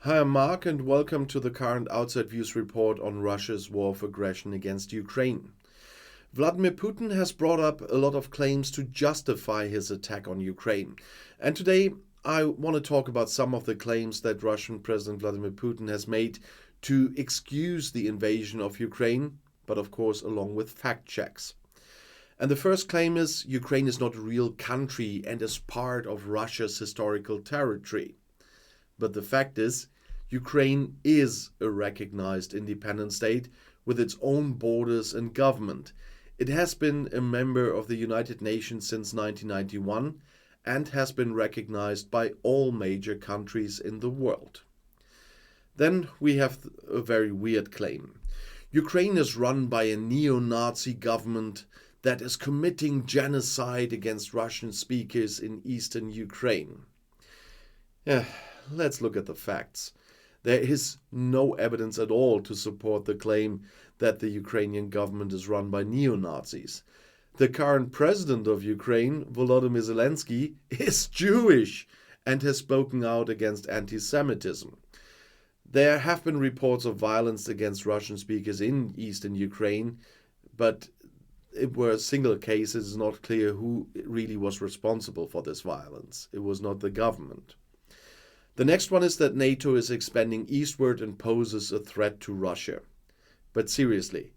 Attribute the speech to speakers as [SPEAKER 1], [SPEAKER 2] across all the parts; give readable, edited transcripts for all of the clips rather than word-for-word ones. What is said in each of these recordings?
[SPEAKER 1] Hi, I'm Mark, and welcome to the current Outside Views report on Russia's war of aggression against Ukraine. Vladimir Putin has brought up a lot of claims to justify his attack on Ukraine. And today I want to talk about some of the claims that Russian President Vladimir Putin has made to excuse the invasion of Ukraine, but of course along with fact checks. And the first claim is Ukraine is not a real country and is part of Russia's historical territory. But the fact is, Ukraine is a recognized independent state with its own borders and government. It has been a member of the United Nations since 1991 and has been recognized by all major countries in the world. Then we have a very weird claim. Ukraine is run by a neo-Nazi government that is committing genocide against Russian speakers in eastern Ukraine. Let's look at the facts. There is no evidence at all to support the claim that the Ukrainian government is run by neo-Nazis. The current president of Ukraine, Volodymyr Zelensky, is Jewish and has spoken out against anti-Semitism. There have been reports of violence against Russian speakers in eastern Ukraine, but it were single cases. It's not clear who really was responsible for this violence. It was not the government. The next one is that NATO is expanding eastward and poses a threat to Russia. But seriously,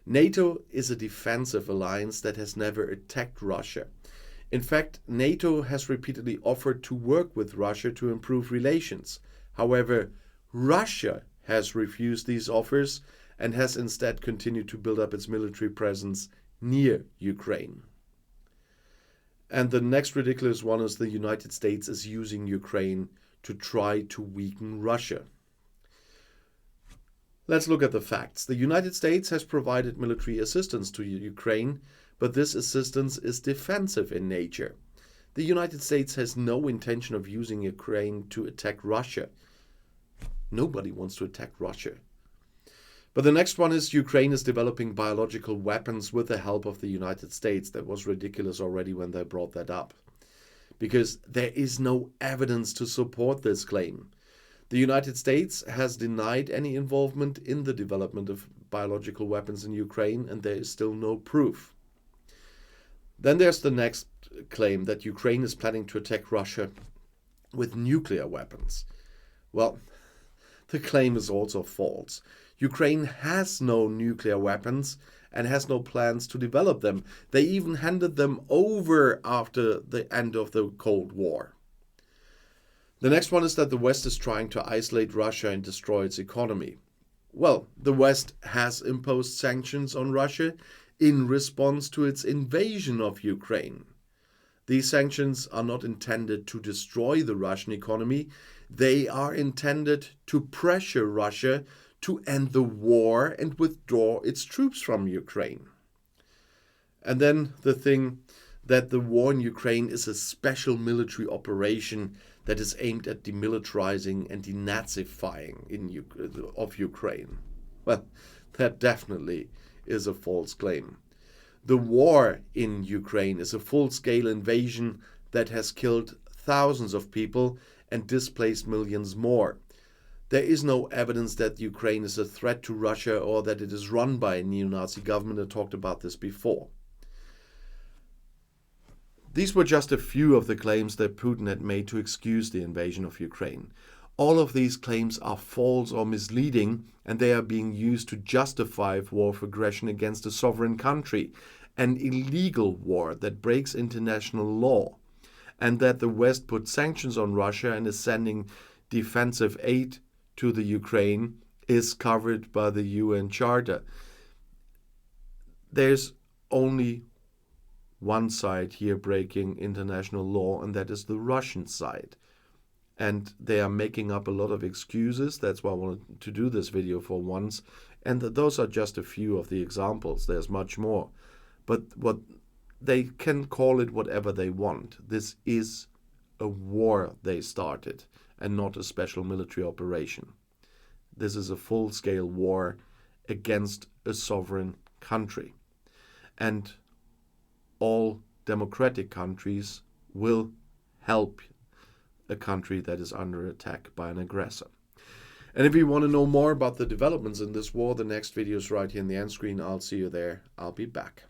[SPEAKER 1] NATO is a defensive alliance that has never attacked Russia. In fact, NATO has repeatedly offered to work with Russia to improve relations. However, Russia has refused these offers and has instead continued to build up its military presence near Ukraine. And the next ridiculous one is the United States is using Ukraine to try to weaken Russia. Let's look at the facts. The United States has provided military assistance to Ukraine, but this assistance is defensive in nature. The United States has no intention of using Ukraine to attack Russia. Nobody wants to attack Russia. But the next one is Ukraine is developing biological weapons with the help of the United States. That was ridiculous already when they brought that up, because there is no evidence to support this claim. The United States has denied any involvement in the development of biological weapons in Ukraine, and there is still no proof. Then there's the next claim that Ukraine is planning to attack Russia with nuclear weapons. Well, the claim is also false. Ukraine has no nuclear weapons and has no plans to develop them. They even handed them over after the end of the Cold War. The next one is that the West is trying to isolate Russia and destroy its economy. Well, the West has imposed sanctions on Russia in response to its invasion of Ukraine. These sanctions are not intended to destroy the Russian economy. They are intended to pressure Russia to end the war and withdraw its troops from Ukraine. And then the thing that the war in Ukraine is a special military operation that is aimed at demilitarizing and denazifying of Ukraine. Well, that definitely is a false claim. The war in Ukraine is a full-scale invasion that has killed thousands of people and displaced millions more. There is no evidence that Ukraine is a threat to Russia or that it is run by a neo-Nazi government. I talked about this before. These were just a few of the claims that Putin had made to excuse the invasion of Ukraine. All of these claims are false or misleading, and they are being used to justify war of aggression against a sovereign country, an illegal war that breaks international law, and that the West put sanctions on Russia and is sending defensive aid to the Ukraine is covered by the UN Charter. There's only one side here breaking international law, and that is the Russian side. And they are making up a lot of excuses. That's why I wanted to do this video for once. And those are just a few of the examples. There's much more. But what they can call it whatever they want. This is a war they started and not a special military operation. This is a full-scale war against a sovereign country. And all democratic countries will help a country that is under attack by an aggressor. And if you want to know more about the developments in this war, the next video is right here in the end screen. I'll see you there. I'll be back.